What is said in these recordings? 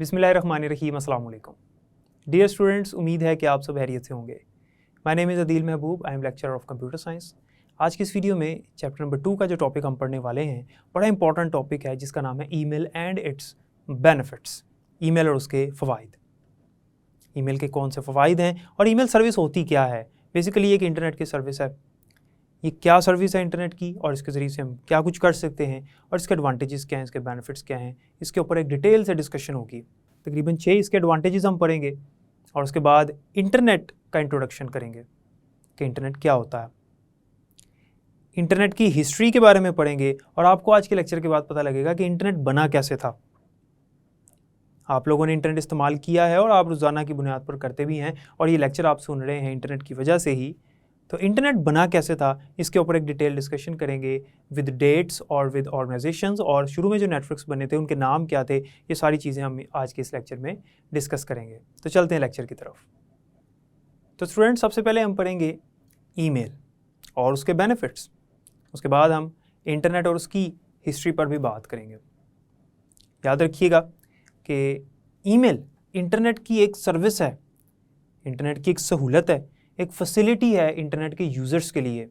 बिस्मिल्लाहिर्रहमानिर्रहीम, अस्सलाम वालेकुम। डियर स्टूडेंट्स, उम्मीद है कि आप सब खैरियत से होंगे। My name is Adeel Mehboob, I am lecturer of computer science. आज की इस वीडियो में चैप्टर नंबर 2 का जो टॉपिक हम पढ़ने वाले हैं, बड़ा इंपॉर्टेंट टॉपिक है जिसका नाम है email and it's benefits. Email और उसके फ़वाइद। ईमेल के कौन से फ़वाइद हैं और ईमेल सर्विस होती क्या है। बेसिकली एक इंटरनेट की सर्विस है। ये क्या सर्विस है इंटरनेट की और इसके ज़रिए से हम क्या कुछ कर सकते हैं और इसके एडवांटेजेस क्या हैं, इसके बेनिफिट्स क्या हैं, इसके ऊपर एक डिटेल से डिस्कशन होगी। तकरीबन 6 इसके एडवांटेजेस हम पढ़ेंगे और उसके बाद इंटरनेट का इंट्रोडक्शन करेंगे कि इंटरनेट क्या होता है। इंटरनेट की हिस्ट्री के बारे में पढ़ेंगे और आपको आज के लेक्चर के बाद पता लगेगा कि इंटरनेट बना कैसे था। आप लोगों ने इंटरनेट इस्तेमाल किया है और आप रोज़ाना की बुनियाद पर करते भी हैं और ये लेक्चर आप सुन रहे हैं इंटरनेट की वजह से ही। तो इंटरनेट बना कैसे था, इसके ऊपर एक डिटेल डिस्कशन करेंगे विद डेट्स और विद ऑर्गेनाइजेशंस, और शुरू में जो नेटवर्क्स बने थे उनके नाम क्या थे, ये सारी चीज़ें हम आज के इस लेक्चर में डिस्कस करेंगे। तो चलते हैं लेक्चर की तरफ। तो स्टूडेंट्स, सबसे पहले हम पढ़ेंगे ईमेल और उसके बेनिफिट्स। उसके बाद हम इंटरनेट और उसकी हिस्ट्री पर भी बात करेंगे। याद रखिएगा कि ईमेल इंटरनेट की एक सर्विस है, इंटरनेट की एक सहूलत है, एक फैसिलिटी है इंटरनेट के यूज़र्स के लिए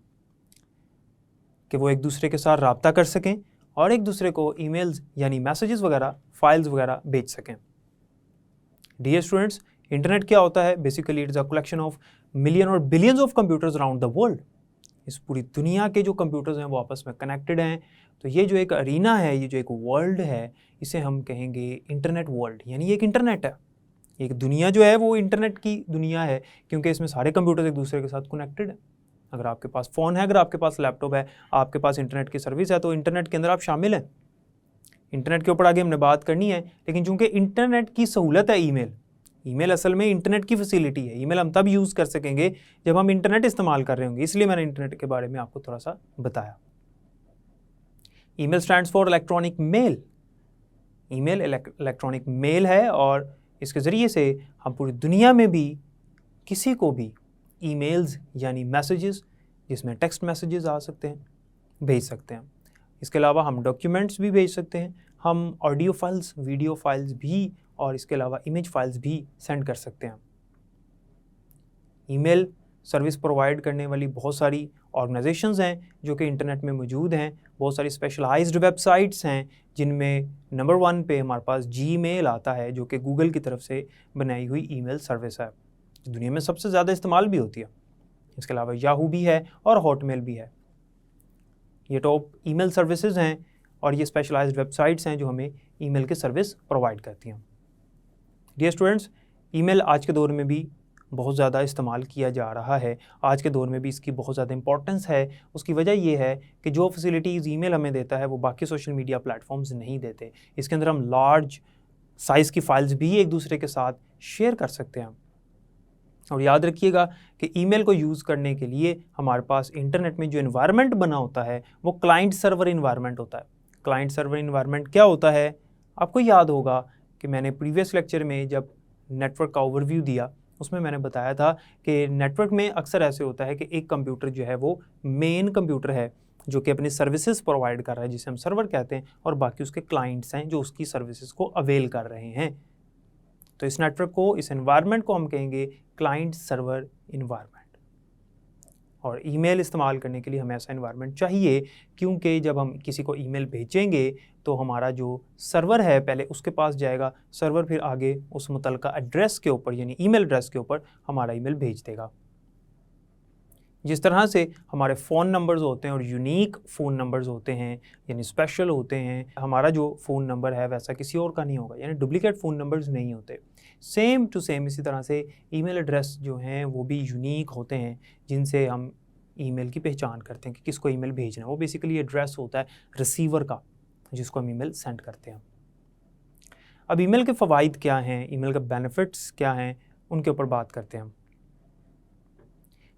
कि वो एक दूसरे के साथ रब्ता कर सकें और एक दूसरे को ईमेल्स यानी मैसेजेस वगैरह, फाइल्स वगैरह भेज सकें। डियर स्टूडेंट्स, इंटरनेट क्या होता है? Basically it is a collection of million और billions of computers around the world. इस पूरी दुनिया के जो कंप्यूटर्स हैं वो आपस में कनेक्टेड हैं। तो ये जो एक अरीना है, ये जो एक वर्ल्ड है, इसे हम कहेंगे इंटरनेट वर्ल्ड, यानी ये एक इंटरनेट है। एक दुनिया जो है वो इंटरनेट की दुनिया है क्योंकि इसमें सारे कंप्यूटर एक दूसरे के साथ कनेक्टेड है। अगर आपके पास फ़ोन है, अगर आपके पास लैपटॉप है, आपके पास इंटरनेट की सर्विस है, तो इंटरनेट के अंदर आप शामिल हैं। इंटरनेट के ऊपर आगे हमने बात करनी है, लेकिन चूंकि इंटरनेट की सहूलत है ईमेल असल में इंटरनेट की फैसिलिटी है। ईमेल हम तब यूज़ कर सकेंगे जब हम इंटरनेट इस्तेमाल कर रहे होंगे, इसलिए मैंने इंटरनेट के बारे में आपको थोड़ा सा बताया। Email stands for electronic mail. Email electronic mail है और इसके ज़रिए से हम पूरी दुनिया में भी किसी को भी ईमेल्स यानी मैसेजेस, जिसमें टेक्स्ट मैसेजेस आ सकते हैं, भेज सकते हैं। इसके अलावा हम डॉक्यूमेंट्स भी भेज सकते हैं, हम ऑडियो फाइल्स, वीडियो फाइल्स भी और इसके अलावा इमेज फाइल्स भी सेंड कर सकते हैं। ईमेल सर्विस प्रोवाइड करने वाली बहुत सारी ऑर्गेनाइजेशंस हैं जो कि इंटरनेट में मौजूद हैं। बहुत सारी स्पेशलाइज्ड वेबसाइट्स हैं जिनमें नंबर 1 पे हमारे पास जीमेल आता है, जो कि गूगल की तरफ से बनाई हुई ईमेल सर्विस है, दुनिया में सबसे ज़्यादा इस्तेमाल भी होती है। इसके अलावा याहू भी है और हॉटमेल भी है। ये टॉप ईमेल सर्विसेज हैं और ये स्पेशलाइज्ड वेबसाइट्स हैं जो हमें ईमेल की सर्विस प्रोवाइड करती हैं। डियर स्टूडेंट्स, ईमेल आज के दौर में भी बहुत ज़्यादा इस्तेमाल किया जा रहा है। आज के दौर में भी इसकी बहुत ज़्यादा इंपॉर्टेंस है। उसकी वजह ये है कि जो फैसिलिटीज़ ईमेल हमें देता है वो बाकी सोशल मीडिया प्लेटफॉर्म्स नहीं देते। इसके अंदर हम लार्ज साइज़ की फ़ाइल्स भी एक दूसरे के साथ शेयर कर सकते हैं। और याद रखिएगा कि ईमेल को यूज़ करने के लिए हमारे पास इंटरनेट में जो इन्वायरमेंट बना होता है वो क्लाइंट सर्वर इन्वायरमेंट होता है। क्लाइंट सर्वर इन्वायरमेंट क्या होता है? आपको याद होगा कि मैंने प्रीवियस लेक्चर में जब नेटवर्क का ओवरव्यू दिया उसमें मैंने बताया था कि नेटवर्क में अक्सर ऐसे होता है कि एक कंप्यूटर जो है वो मेन कंप्यूटर है जो कि अपनी सर्विसेज प्रोवाइड कर रहा है, जिसे हम सर्वर कहते हैं, और बाकी उसके क्लाइंट्स हैं जो उसकी सर्विसेज को अवेल कर रहे हैं। तो इस नेटवर्क को, इस एनवायरनमेंट को हम कहेंगे क्लाइंट सर्वर इन्वायरमेंट। और ईमेल इस्तेमाल करने के लिए हमें ऐसा इन्वायरमेंट चाहिए क्योंकि जब हम किसी को ईमेल भेजेंगे तो हमारा जो सर्वर है पहले उसके पास जाएगा, सर्वर फिर आगे उस मुतलका एड्रेस के ऊपर यानी ईमेल एड्रेस के ऊपर हमारा ईमेल भेज देगा। जिस तरह से हमारे फ़ोन नंबर्स होते हैं और यूनिक फ़ोन नंबर्स होते हैं यानी स्पेशल होते हैं, हमारा जो फ़ोन नंबर है वैसा किसी और का नहीं होगा, यानी डुप्लीकेट फ़ोन नंबर्स नहीं होते। सेम टू सेम इसी तरह से ईमेल एड्रेस जो हैं वो भी यूनिक होते हैं जिनसे हम ईमेल की पहचान करते हैं कि किसको ईमेल भेजना है। वो बेसिकली एड्रेस होता है रिसीवर का जिसको हम ईमेल सेंड करते हैं। अब ईमेल के फ़वाइद क्या हैं, ईमेल के बेनिफिट्स क्या हैं, उनके ऊपर बात करते हैं हम।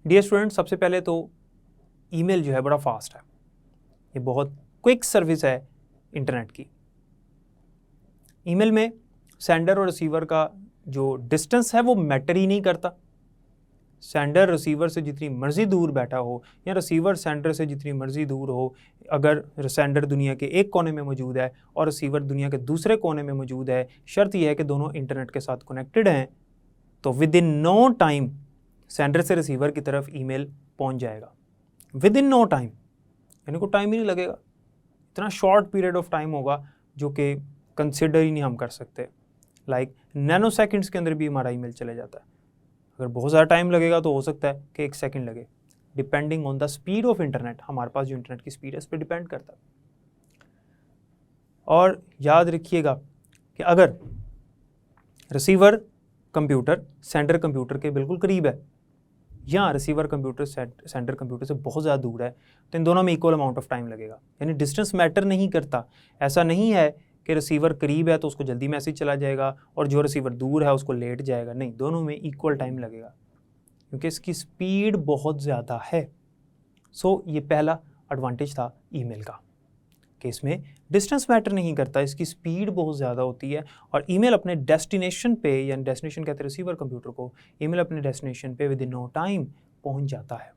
डियर स्टूडेंट, सबसे पहले तो ईमेल जो है बड़ा फास्ट है, ये बहुत क्विक सर्विस है इंटरनेट की। ईमेल में सेंडर और रिसीवर का जो डिस्टेंस है वो मैटर ही नहीं करता। सेंडर रिसीवर से जितनी मर्जी दूर बैठा हो या रिसीवर सेंडर से जितनी मर्जी दूर हो, अगर सेंडर दुनिया के एक कोने में मौजूद है और रिसीवर दुनिया के दूसरे कोने में मौजूद है, शर्त यह है कि दोनों इंटरनेट के साथ कनेक्टेड हैं, तो within no time sender से रिसीवर की तरफ ईमेल पहुंच जाएगा। विद इन नो टाइम, यानी को टाइम ही नहीं लगेगा। इतना शॉर्ट पीरियड ऑफ टाइम होगा जो कि कंसिडर ही नहीं हम कर सकते। लाइक नैनो सेकेंड्स के अंदर भी हमारा ईमेल चले जाता है। अगर बहुत ज़्यादा टाइम लगेगा तो हो सकता है कि 1 सेकंड लगे, depending on the speed of internet. हमारे पास जो इंटरनेट की स्पीड है इस पर डिपेंड करता है। और याद रखिएगा कि अगर रिसीवर कंप्यूटर सेंडर कंप्यूटर के बिल्कुल करीब है या रिसीवर कंप्यूटर सेंडर कंप्यूटर से बहुत ज़्यादा दूर है, तो इन दोनों में इक्वल अमाउंट ऑफ टाइम लगेगा। यानी डिस्टेंस मैटर नहीं करता। ऐसा नहीं है कि रिसीवर करीब है तो उसको जल्दी मैसेज चला जाएगा और जो रिसीवर दूर है उसको लेट जाएगा। नहीं, दोनों में इक्वल टाइम लगेगा क्योंकि इसकी स्पीड बहुत ज़्यादा है। सो ये पहला एडवांटेज था ईमेल का कि इसमें डिस्टेंस मैटर नहीं करता, इसकी स्पीड बहुत ज़्यादा होती है और ईमेल अपने डेस्टिनेशन पे, यानी डेस्टिनेशन कहते हैं रिसीवर कंप्यूटर को, ईमेल अपने डेस्टिनेशन पे विद इन नो टाइम पहुंच जाता है।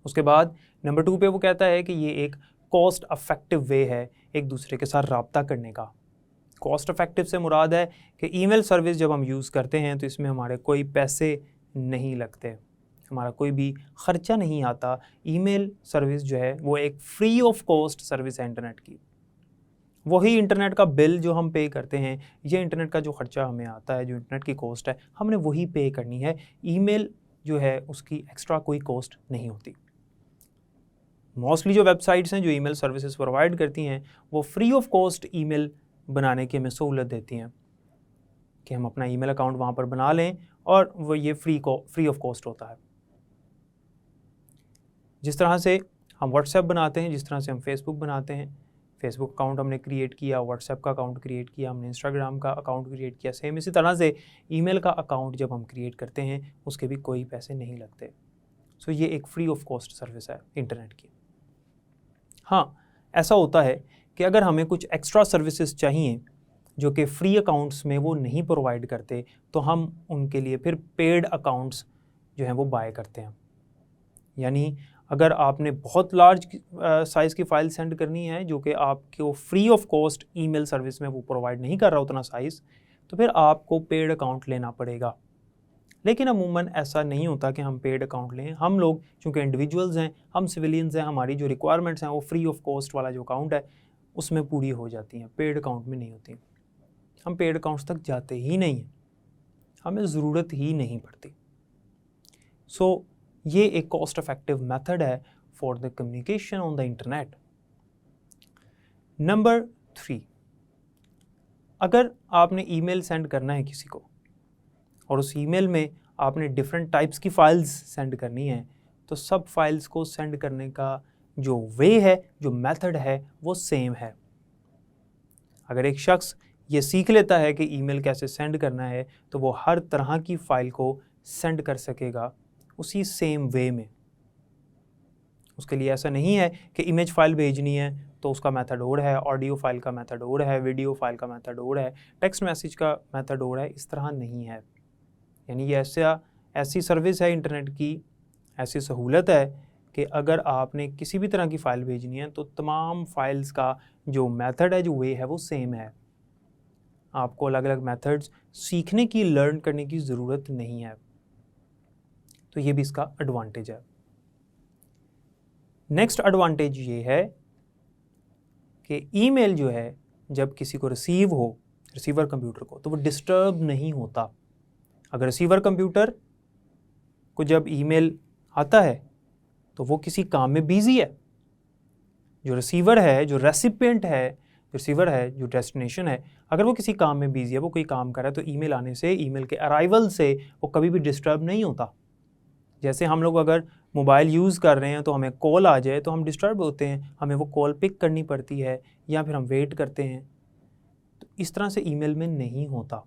उसके बाद नंबर 2 पे वो कहता है कि ये एक कॉस्ट इफेक्टिव वे है एक दूसरे के साथ रब्ता करने का। कॉस्ट इफेक्टिव से मुराद है कि ईमेल सर्विस जब हम यूज़ करते हैं तो इसमें हमारे कोई पैसे नहीं लगते, हमारा कोई भी ख़र्चा नहीं आता। ईमेल सर्विस जो है वो एक फ्री ऑफ कॉस्ट सर्विस है इंटरनेट की। वही इंटरनेट का बिल जो हम पे करते हैं, ये इंटरनेट का जो ख़र्चा हमें आता है, जो इंटरनेट की कॉस्ट है, हमने वही पे करनी है। ईमेल जो है उसकी एक्स्ट्रा कोई कॉस्ट नहीं होती। मोस्टली जो वेबसाइट्स हैं जो ईमेल सर्विसेज प्रोवाइड करती हैं वो फ्री ऑफ कॉस्ट ईमेल बनाने की हमें सहूलत देती हैं कि हम अपना ईमेल अकाउंट वहाँ पर बना लें और वो ये फ्री ऑफ कॉस्ट होता है। जिस तरह से हम व्हाट्सएप बनाते हैं, जिस तरह से हम फेसबुक बनाते हैं, फेसबुक अकाउंट हमने क्रिएट किया, व्हाट्सएप का अकाउंट क्रिएट किया, हमने इंस्टाग्राम का अकाउंट क्रिएट किया, सेम इसी तरह से ईमेल का अकाउंट जब हम क्रिएट करते हैं उसके भी कोई पैसे नहीं लगते। सो ये एक फ्री ऑफ कॉस्ट सर्विस है इंटरनेट की। हाँ, ऐसा होता है कि अगर हमें कुछ एक्स्ट्रा सर्विसेज चाहिए जो कि फ्री अकाउंट्स में वो नहीं प्रोवाइड करते, तो हम उनके लिए फिर पेड अकाउंट्स जो हैं वो बाय करते हैं। यानी अगर आपने बहुत लार्ज साइज़ की फ़ाइल सेंड करनी है जो कि आपको free of cost email service में वो प्रोवाइड नहीं कर रहा उतना साइज़, तो फिर आपको पेड अकाउंट लेना पड़ेगा। लेकिन अमूमन ऐसा नहीं होता कि हम पेड अकाउंट लें। हम लोग चूँकि इंडिविजुअल्स हैं, हम सिविलियंस हैं, हमारी जो रिक्वायरमेंट्स हैं वो फ्री ऑफ कॉस्ट वाला जो अकाउंट है उसमें पूरी हो जाती हैं, पेड अकाउंट में नहीं होती। हम पेड अकाउंट्स तक जाते ही नहीं हैं, हमें ज़रूरत ही नहीं पड़ती। सो ये एक कॉस्ट इफेक्टिव मेथड है for the communication on the internet. Number 3, अगर आपने ईमेल सेंड करना है किसी को और उस ईमेल में आपने डिफरेंट टाइप्स की फ़ाइल्स सेंड करनी है, तो सब फाइल्स को सेंड करने का जो वे है, जो मेथड है, वो सेम है। अगर एक शख्स ये सीख लेता है कि ईमेल कैसे सेंड करना है, तो वो हर तरह की फ़ाइल को सेंड कर सकेगा उसी सेम वे में। उसके लिए ऐसा नहीं है कि इमेज फाइल भेजनी है तो उसका मेथड और है, ऑडियो फाइल का मेथड और है, वीडियो फाइल का मेथड और है, टेक्स्ट मैसेज का मेथड और है। इस तरह नहीं है। यानी ये ऐसी सर्विस है इंटरनेट की, ऐसी सहूलत है कि अगर आपने किसी भी तरह की फ़ाइल भेजनी है तो तमाम फाइल्स का जो मेथड है, जो वे है, वो सेम है। आपको अलग अलग मेथड्स सीखने की, लर्न करने की ज़रूरत नहीं है। तो ये भी इसका एडवांटेज है। नेक्स्ट एडवांटेज ये है कि ईमेल जो है जब किसी को रिसीव हो, रिसीवर कंप्यूटर को, तो वो डिस्टर्ब नहीं होता। अगर रिसीवर कंप्यूटर को जब ईमेल आता है तो वो किसी काम में बिजी है। जो रिसीवर है, जो रेसिपिएंट है, जो रिसीवर है, जो डेस्टिनेशन है, अगर वो किसी काम में बिजी है, वो कोई काम कर रहा है, तो ईमेल आने से, ईमेल के अराइवल से वो कभी भी डिस्टर्ब नहीं होता। जैसे हम लोग अगर मोबाइल यूज़ कर रहे हैं तो हमें कॉल आ जाए तो हम डिस्टर्ब होते हैं, हमें वो कॉल पिक करनी पड़ती है या फिर हम वेट करते हैं। तो इस तरह से ईमेल में नहीं होता।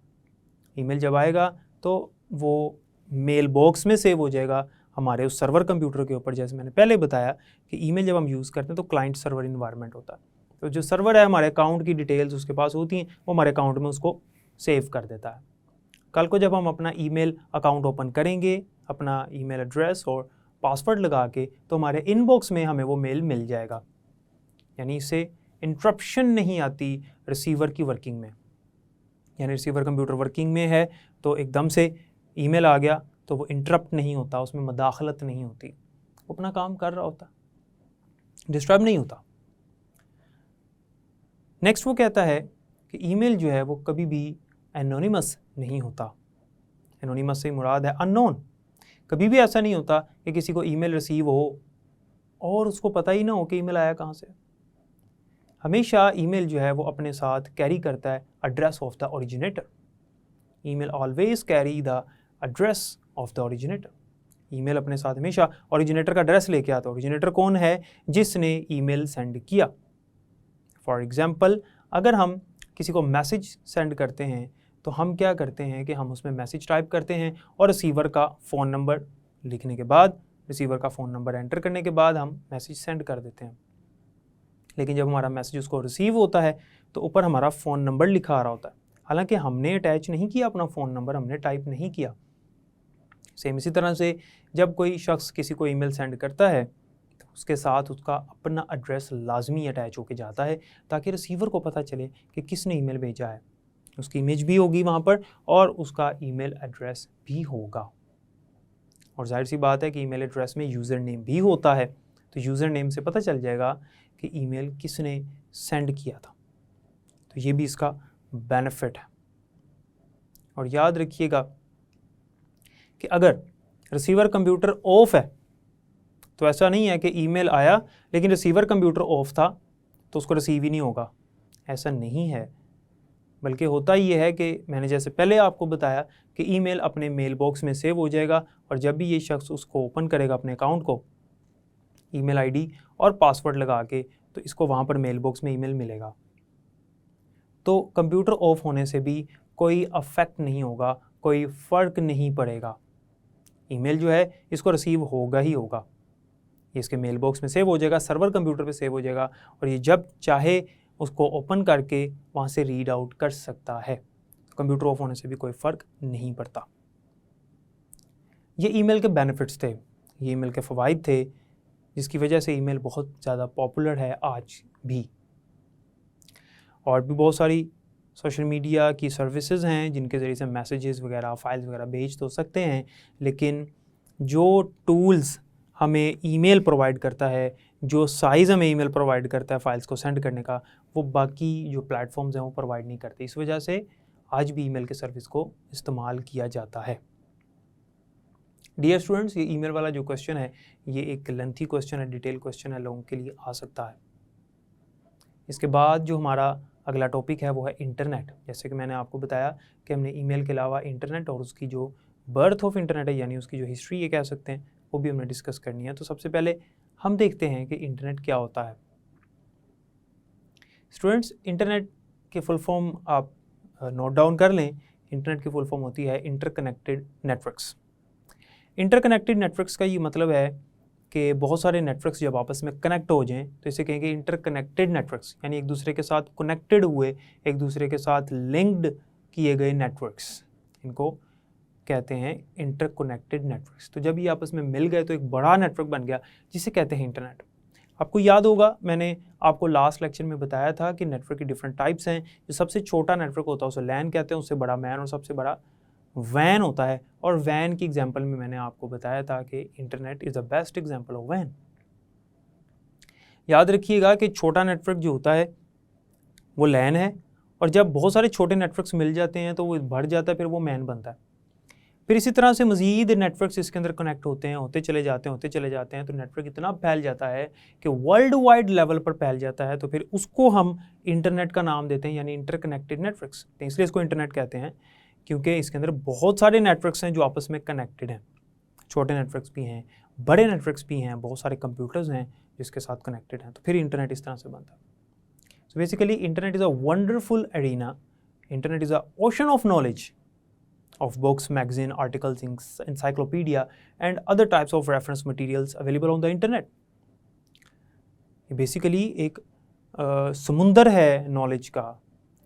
ईमेल जब आएगा तो वो मेल बॉक्स में सेव हो जाएगा हमारे उस सर्वर कंप्यूटर के ऊपर। जैसे मैंने पहले बताया कि ईमेल जब हम यूज़ करते हैं तो क्लाइंट सर्वर इन्वायरमेंट होता है। तो जो सर्वर है, हमारे अकाउंट की डिटेल्स उसके पास होती हैं, वो हमारे अकाउंट में उसको सेव कर देता है। कल को जब हम अपना ईमेल अकाउंट ओपन करेंगे अपना ईमेल एड्रेस और पासवर्ड लगा के, तो हमारे इनबॉक्स में हमें वो मेल मिल जाएगा। यानी इससे इंटरप्शन नहीं आती रिसीवर की वर्किंग में। यानी रिसीवर कंप्यूटर वर्किंग में है तो एकदम से ईमेल आ गया तो वो इंटरप्ट नहीं होता, उसमें मदाखलत नहीं होती, वो अपना काम कर रहा होता, डिस्टर्ब नहीं होता। नेक्स्ट वो कहता है कि ईमेल जो है वो कभी भी एनोनिमस नहीं होता। एनोनिमस से मुराद है अननोन। कभी भी ऐसा नहीं होता कि किसी को ईमेल रिसीव हो और उसको पता ही ना हो कि ईमेल आया कहाँ से। हमेशा ईमेल जो है वो अपने साथ कैरी करता है address of the originator. Email always carry the address of the originator. Email अपने साथ हमेशा ओरिजिनेटर का एड्रेस लेके आता है। ओरिजिनेटर कौन है? जिसने ईमेल सेंड किया। फॉर एग्जाम्पल, अगर हम किसी को मैसेज सेंड करते हैं तो हम क्या करते हैं कि हम उसमें मैसेज टाइप करते हैं और रिसीवर का फ़ोन नंबर लिखने के बाद, रिसीवर का फ़ोन नंबर एंटर करने के बाद हम मैसेज सेंड कर देते हैं। लेकिन जब हमारा मैसेज उसको रिसीव होता है तो ऊपर हमारा फ़ोन नंबर लिखा आ रहा होता है, हालांकि हमने अटैच नहीं किया अपना फ़ोन नंबर, हमने टाइप नहीं किया। सेम इसी तरह से जब कोई शख्स किसी को ईमेल सेंड करता है तो उसके साथ उसका अपना एड्रेस लाजमी अटैच होके जाता है ताकि रिसीवर को पता चले कि किसने ईमेल भेजा है। उसकी इमेज भी होगी वहाँ पर और उसका ईमेल एड्रेस भी होगा। और जाहिर सी बात है कि ईमेल एड्रेस में यूज़र नेम भी होता है, तो यूज़र नेम से पता चल जाएगा कि ईमेल किसने सेंड किया था। तो ये भी इसका बेनिफिट है। और याद रखिएगा कि अगर रिसीवर कंप्यूटर ऑफ है तो ऐसा नहीं है कि ईमेल आया लेकिन रिसीवर कंप्यूटर ऑफ था तो उसको रिसीव ही नहीं होगा, ऐसा नहीं है। बल्कि होता ये है कि मैंने जैसे पहले आपको बताया कि ईमेल अपने मेल बॉक्स में सेव हो जाएगा और जब भी ये शख्स उसको ओपन करेगा अपने अकाउंट को, ईमेल आईडी और पासवर्ड लगा के, तो इसको वहाँ पर मेल बॉक्स में ईमेल मिलेगा। तो कंप्यूटर ऑफ होने से भी कोई अफेक्ट नहीं होगा, कोई फ़र्क नहीं पड़ेगा। ईमेल जो है इसको रिसीव होगा ही होगा, ये इसके मेल बॉक्स में सेव हो जाएगा, सर्वर कंप्यूटर पे सेव हो जाएगा और ये जब चाहे उसको ओपन करके वहाँ से रीड आउट कर सकता है। कंप्यूटर ऑफ होने से भी कोई फ़र्क नहीं पड़ता। ये ईमेल के बेनिफिट्स थे, ये ईमेल के फ़वाइद थे, जिसकी वजह से ईमेल बहुत ज़्यादा पॉपुलर है आज भी। और भी बहुत सारी सोशल मीडिया की सर्विसेज हैं जिनके ज़रिए से मैसेजेस वगैरह, फाइल्स वगैरह भेज तो सकते हैं, लेकिन जो टूल्स हमें ईमेल प्रोवाइड करता है, जो साइज़ हमें ईमेल प्रोवाइड करता है फाइल्स को सेंड करने का, वो बाकी जो प्लेटफॉर्म्स हैं वो प्रोवाइड नहीं करते। इस वजह से आज भी ईमेल के सर्विस को इस्तेमाल किया जाता है। डियर स्टूडेंट्स, ये ईमेल वाला जो क्वेश्चन है ये एक लेंथी क्वेश्चन है, डिटेल क्वेश्चन है, लोगों के लिए आ सकता है। इसके बाद जो हमारा अगला टॉपिक है वो है इंटरनेट। जैसे कि मैंने आपको बताया कि हमने ईमेल के अलावा इंटरनेट और उसकी जो बर्थ ऑफ इंटरनेट है यानी उसकी जो हिस्ट्री ये कह सकते हैं वो भी हमने डिस्कस करनी है। तो सबसे पहले हम देखते हैं कि इंटरनेट क्या होता है। स्टूडेंट्स, इंटरनेट के फुल फॉर्म आप नोट डाउन कर लें। इंटरनेट की फुल फॉर्म होती है इंटरकनेक्टेड नेटवर्क्स। इंटरकनेक्टेड नेटवर्क्स का ये मतलब है कि बहुत सारे नेटवर्क्स जब आपस में कनेक्ट हो जाएं तो इसे कहेंगे इंटरकनेक्टेड नेटवर्क्स, यानी एक दूसरे के साथ कनेक्टेड हुए, एक दूसरे के साथ लिंक्ड किए गए नेटवर्क्स, इनको कहते हैं इंटरकनेक्टेड नेटवर्क्स। तो जब ये आपस में मिल गए तो एक बड़ा नेटवर्क बन गया जिसे कहते हैं इंटरनेट। आपको याद होगा मैंने आपको लास्ट लेक्चर में बताया था कि नेटवर्क की डिफरेंट टाइप्स हैं। जो सबसे छोटा नेटवर्क होता है उसे लैन कहते हैं, उससे बड़ा मैन और सबसे बड़ा वैन होता है। और वैन की एग्जांपल में मैंने आपको बताया था कि internet is the best example of वैन। याद रखिएगा कि छोटा नेटवर्क जो होता है वो लैन है, और जब बहुत सारे छोटे नेटवर्क्स मिल जाते हैं तो वो बढ़ जाता है, फिर वो मैन बनता है। फिर इसी तरह से मज़ीद नेटवर्क्स इसके अंदर कनेक्ट होते हैं, होते चले जाते हैं, तो नेटवर्क इतना फैल जाता है कि वर्ल्ड वाइड लेवल पर फैल जाता है। तो फिर उसको हम इंटरनेट का नाम देते हैं, यानी इंटरकनेक्टेड नेटवर्क्स। तो इसलिए इसको इंटरनेट कहते हैं क्योंकि इसके अंदर बहुत सारे नेटवर्क्स हैं जो आपस में कनेक्टेड हैं। छोटे नेटवर्क्स भी हैं, बड़े नेटवर्क्स भी हैं, बहुत सारे कंप्यूटर्स हैं जिसके साथ कनेक्टेड हैं। तो फिर इंटरनेट इस तरह से बनता है। So basically internet is a wonderful arena. Internet is a ocean of knowledge of books, magazine, articles, encyclopedia and other types of reference materials available on the internet. ये बेसिकली एक समुंदर है नॉलेज का,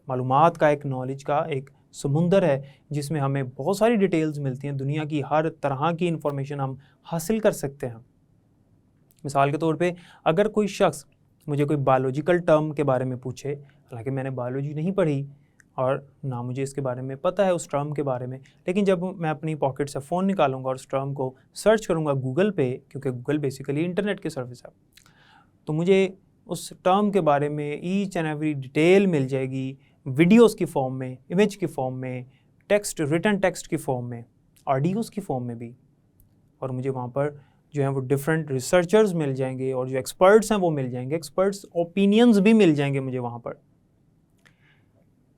मालूमात का, एक नॉलेज का एक समुंदर है जिसमें हमें बहुत सारी डिटेल्स मिलती हैं, दुनिया की हर तरह की इन्फॉर्मेशन हम हासिल कर सकते हैं। मिसाल के तौर पे अगर कोई शख्स मुझे कोई बायोलॉजिकल टर्म के बारे में पूछे, हालांकि मैंने बायोलॉजी नहीं पढ़ी और ना मुझे इसके बारे में पता है उस टर्म के बारे में, लेकिन जब मैं अपनी पॉकेट से फ़ोन निकालूंगा और उस टर्म को सर्च करूंगा गूगल पे, क्योंकि गूगल बेसिकली इंटरनेट की सर्विस है, तो मुझे उस टर्म के बारे में ईच एंड एवरी डिटेल मिल जाएगी, वीडियोस की फॉर्म में, इमेज की फॉर्म में, टेक्स्ट, रिटन टेक्स्ट की फॉर्म में, ऑडियोज़ की फॉर्म में भी। और मुझे वहाँ पर जो है वो डिफरेंट रिसर्चर्स मिल जाएंगे और जो एक्सपर्ट्स हैं वो मिल जाएंगे, एक्सपर्ट्स ओपिनियंस भी मिल जाएंगे मुझे वहाँ पर।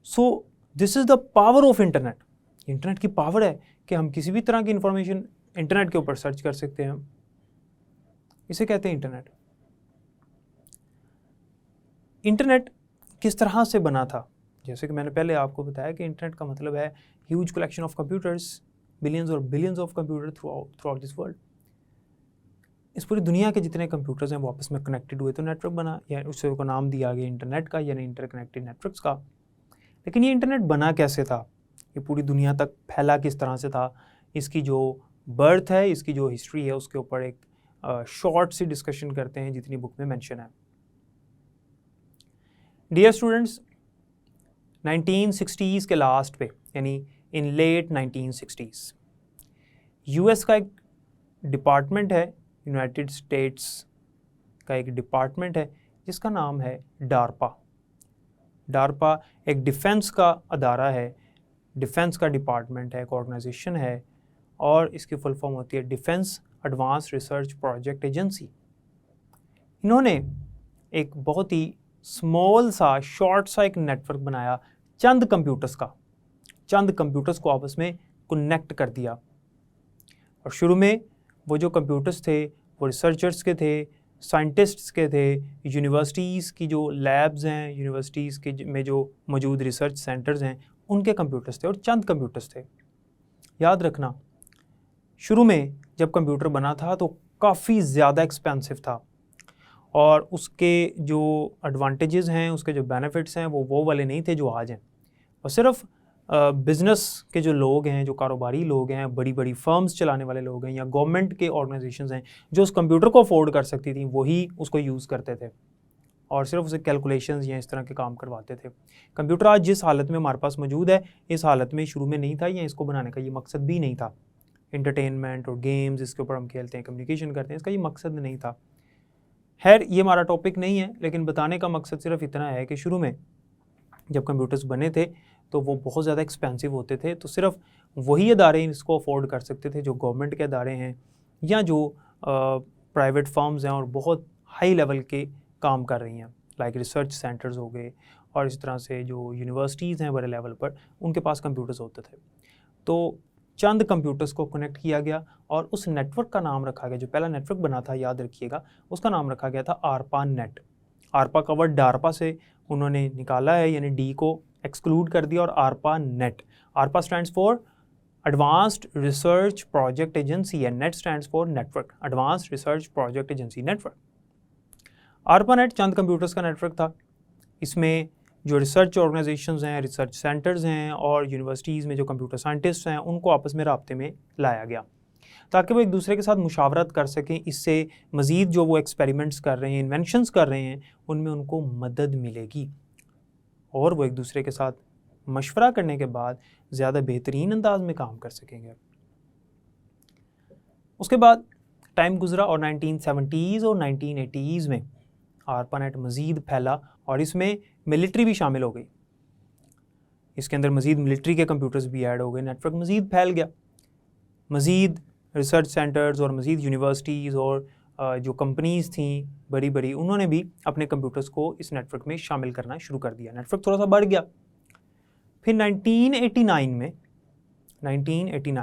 So this is the power of internet. Internet की पावर है कि हम किसी भी तरह की इंफॉर्मेशन इंटरनेट के ऊपर सर्च कर सकते हैं। इसे कहते हैं इंटरनेट। इंटरनेट किस तरह से बना था? जैसे कि मैंने पहले आपको बताया कि इंटरनेट का मतलब है huge collection of computers, billions और billions of computer throughout this world. इस पूरी दुनिया के जितने कंप्यूटर्स हैं वो आपस में कनेक्टेड हुए तो नेटवर्क बना, या उससे को नाम दिया गया इंटरनेट का, यानी इंटरकनेक्टेड नेटवर्क्स का। लेकिन ये इंटरनेट बना कैसे था? ये पूरी दुनिया तक फैला किस तरह से था? इसकी जो बर्थ है, इसकी जो हिस्ट्री है, उसके ऊपर एक शॉर्ट सी डिस्कशन करते हैं जितनी बुक में मेंशन है। डियर स्टूडेंट्स, 1960s के लास्ट पे, यानी इन लेट 1960s, यूएस का एक डिपार्टमेंट है, यूनाइटेड स्टेट्स का एक डिपार्टमेंट है जिसका नाम है डार्पा। डार्पा एक डिफेंस का अदारा है, डिफेंस का डिपार्टमेंट है, एक ऑर्गेनाइजेशन है, और इसकी फुल फॉर्म होती है defence advance research project agency. इन्होंने एक बहुत ही स्मॉल सा, शॉर्ट सा एक नेटवर्क बनाया चंद कंप्यूटर्स का, चंद कंप्यूटर्स को आपस में कनेक्ट कर दिया। और शुरू में वो जो कंप्यूटर्स थे वो रिसर्चर्स के थे, साइंटिस्ट्स के थे, यूनिवर्सिटीज़ की जो लैब्स हैं, यूनिवर्सिटीज़ के में जो मौजूद रिसर्च सेंटर्स हैं, उनके कंप्यूटर्स थे और चंद कंप्यूटर्स थे। याद रखना, शुरू में जब कंप्यूटर बना था तो काफ़ी ज़्यादा एक्सपेंसिव था और उसके जो एडवांटेजेस हैं, उसके जो बेनिफिट्स हैं वो वाले नहीं थे जो आज हैं। और सिर्फ बिज़नेस के जो लोग हैं, जो कारोबारी लोग हैं, बड़ी बड़ी फर्म्स चलाने वाले लोग हैं, या गवर्नमेंट के ऑर्गेनाइजेशंस हैं जो उस कंप्यूटर को अफोर्ड कर सकती थी, वही उसको यूज़ करते थे और सिर्फ उसे कैलकुलेशंस या इस तरह के काम करवाते थे। कंप्यूटर आज जिस हालत में हमारे पास मौजूद है, इस हालत में शुरू में नहीं था, या इसको बनाने का ये मकसद भी नहीं था। एंटरटेनमेंट और गेम्स इसके ऊपर हम खेलते हैं, कम्युनिकेशन करते हैं, इसका ये मकसद नहीं था। खैर, ये हमारा टॉपिक नहीं है, लेकिन बताने का मकसद सिर्फ इतना है कि शुरू में जब कंप्यूटर्स बने थे तो वो बहुत ज़्यादा एक्सपेंसिव होते थे, तो सिर्फ वही अदारे इसको अफोर्ड कर सकते थे जो गवर्नमेंट के अदारे हैं या जो प्राइवेट फर्म्स हैं और बहुत हाई लेवल के काम कर रही हैं, लाइक रिसर्च सेंटर्स हो गए, और इस तरह से जो यूनिवर्सिटीज़ हैं बड़े लेवल पर, उनके पास कंप्यूटर्स होते थे। तो चंद कंप्यूटर्स को कनेक्ट किया गया और उस नेटवर्क का नाम रखा गया, जो पहला नेटवर्क बना था, याद रखिएगा, उसका नाम रखा गया था आरपा नेट। आरपा का वर्ड डार्पा से उन्होंने निकाला है, यानी डी को एक्सक्लूड कर दिया और ARPA net. ARPA stands for advanced research project agency है, net stands for network, advanced research project agency network. ARPA net चंद कंप्यूटर्स का नेटवर्क था। इसमें जो रिसर्च ऑर्गेनाइजेशंस हैं, रिसर्च सेंटर्स हैं और यूनिवर्सिटीज़ में जो कंप्यूटर साइंटिस्ट हैं, उनको आपस में राब्ते में लाया गया ताकि वो एक दूसरे के साथ मुशावरत कर सकें। इससे मज़ीद जो वो एक्सपेरिमेंट्स कर रहे हैं, इन्वेंशंस कर रहे हैं, उनमें उनको मदद मिलेगी और वो एक दूसरे के साथ मशवरा करने के बाद ज़्यादा बेहतरीन अंदाज में काम कर सकेंगे। उसके बाद टाइम गुजरा और 1970s और 1980s में आरपानेट मज़ीद फैला और इसमें मिलिट्री भी शामिल हो गई। इसके अंदर मज़ीद मिलिट्री के कंप्यूटर्स भी ऐड हो गए, नेटवर्क मज़ीद फैल गया। मज़ीद रिसर्च सेंटर्स और मज़ीद यूनिवर्सिटीज़ और जो कंपनीज़ थीं बड़ी बड़ी, उन्होंने भी अपने कंप्यूटर्स को इस नेटवर्क में शामिल करना शुरू कर दिया। नेटवर्क थोड़ा सा बढ़ गया। फिर 1989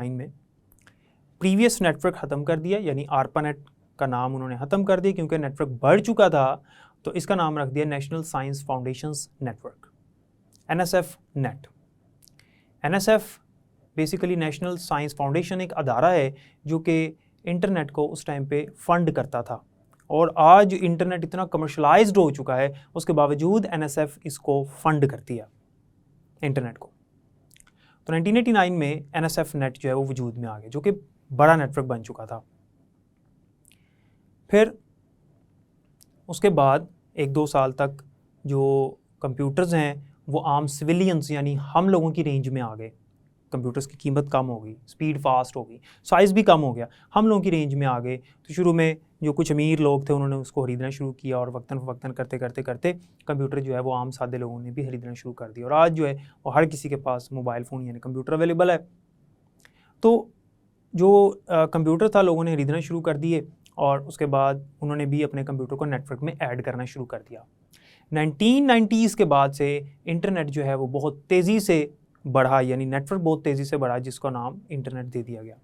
में प्रीवियस नेटवर्क ख़त्म कर दिया, यानी आरपानेट का नाम उन्होंने ख़त्म कर दिया क्योंकि नेटवर्क बढ़ चुका था, तो इसका नाम रख दिया national science foundations network, NSF net. NSF basically national science foundation एक अदारा है जो कि इंटरनेट को उस टाइम पे फंड करता था, और आज इंटरनेट इतना कमर्शलाइज्ड हो चुका है, उसके बावजूद NSF इसको फंड करती है, इंटरनेट को। तो 1989 में NSF नेट जो है वो वजूद में आ गया, जो कि बड़ा नेटवर्क बन चुका था। फिर उसके बाद 1-2 साल तक जो कंप्यूटर्स हैं वो आम सिविलियंस यानी हम लोगों की रेंज में आ गए। कंप्यूटर्स की कीमत कम हो गई, स्पीड फास्ट हो गई, साइज़ भी कम हो गया, हम लोगों की रेंज में आ गए। तो शुरू में जो कुछ अमीर लोग थे उन्होंने उसको ख़रीदना शुरू किया और वक्तन फ़वक्तन करते करते करते कंप्यूटर जो है वो आम सादे लोगों ने भी ख़रीदना शुरू कर दिया और आज जो है वो हर किसी के पास मोबाइल फ़ोन यानी कंप्यूटर अवेलेबल है। तो जो कंप्यूटर था लोगों ने ख़रीदना शुरू कर दिए और उसके बाद उन्होंने भी अपने कंप्यूटर को नेटवर्क में ऐड करना शुरू कर दिया। 1990s के बाद से इंटरनेट जो है वो बहुत तेज़ी से बढ़ा, यानी नेटवर्क बहुत तेज़ी से बढ़ा, जिसका नाम इंटरनेट दे दिया गया।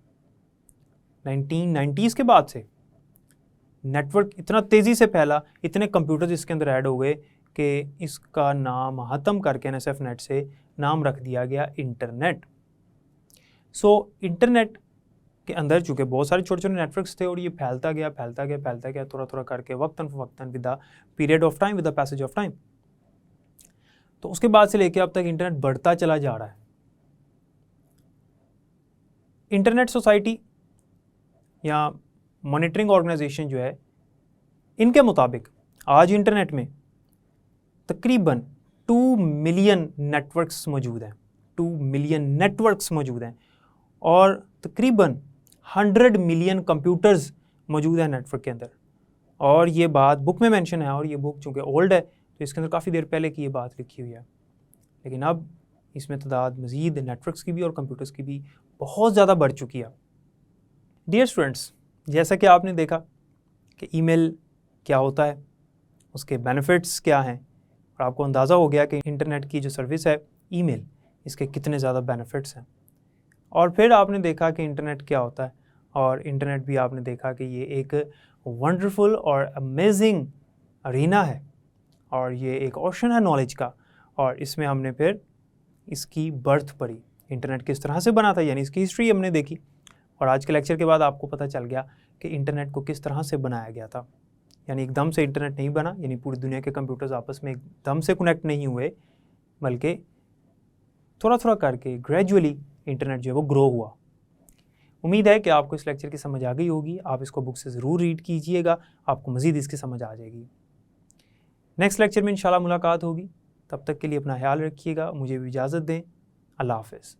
1990s के बाद से नेटवर्क इतना तेज़ी से फैला, इतने कंप्यूटर्स इसके अंदर ऐड हो गए कि इसका नाम ख़त्म करके NSF नेट से नाम रख दिया गया इंटरनेट। इंटरनेट के अंदर चूँकि बहुत सारे छोटे छोटे नेटवर्क्स थे और ये फैलता गया थोड़ा थोड़ा करके वक्तन फ़वक्तन with the period of time, with the passage of time. तो उसके बाद से लेके अब तक इंटरनेट बढ़ता चला जा रहा है। इंटरनेट सोसाइटी या मॉनिटरिंग ऑर्गेनाइजेशन जो है, इनके मुताबिक आज इंटरनेट में तकरीबन 2 मिलियन नेटवर्क्स मौजूद हैं, 2 मिलियन नेटवर्क्स मौजूद हैं और तकरीबन 100 मिलियन कंप्यूटर्स मौजूद हैं नेटवर्क के अंदर। और ये बात बुक में मेंशन है और ये बुक चूँकि ओल्ड है तो इसके अंदर काफ़ी देर पहले की ये बात लिखी हुई है, लेकिन अब इसमें तादाद मज़ीद नेटवर्क्स की भी और कंप्यूटर्स की भी बहुत ज़्यादा बढ़ चुकी है। डियर स्टूडेंट्स, जैसा कि आपने देखा कि ईमेल क्या होता है, उसके बेनिफिट्स क्या हैं और आपको अंदाज़ा हो गया कि इंटरनेट की जो सर्विस है ईमेल, इसके कितने ज़्यादा बेनिफिट्स हैं। और फिर आपने देखा कि इंटरनेट क्या होता है और इंटरनेट भी आपने देखा कि ये एक वंडरफुल और अमेजिंग अरीना है और ये एक ओशन है नॉलेज का, और इसमें हमने फिर इसकी बर्थ पढ़ी, इंटरनेट किस तरह से बना था, यानी इसकी हिस्ट्री हमने देखी। और आज के लेक्चर के बाद आपको पता चल गया कि इंटरनेट को किस तरह से बनाया गया था, यानी एकदम से इंटरनेट नहीं बना, यानी पूरी दुनिया के कंप्यूटर्स आपस में एकदम से कनेक्ट नहीं हुए, बल्कि थोड़ा थोड़ा करके ग्रेजुअली इंटरनेट जो है वो ग्रो हुआ। उम्मीद है कि आपको इस लेक्चर की समझ आ गई होगी। आप इसको बुक से ज़रूर रीड कीजिएगा, आपको मज़ीद इसकी समझ आ जाएगी। नेक्स्ट लेक्चर में इंशाल्लाह मुलाकात होगी, तब तक के लिए अपना ख्याल रखिएगा, मुझे भी इजाज़त दें। अल्लाह हाफ़िज़।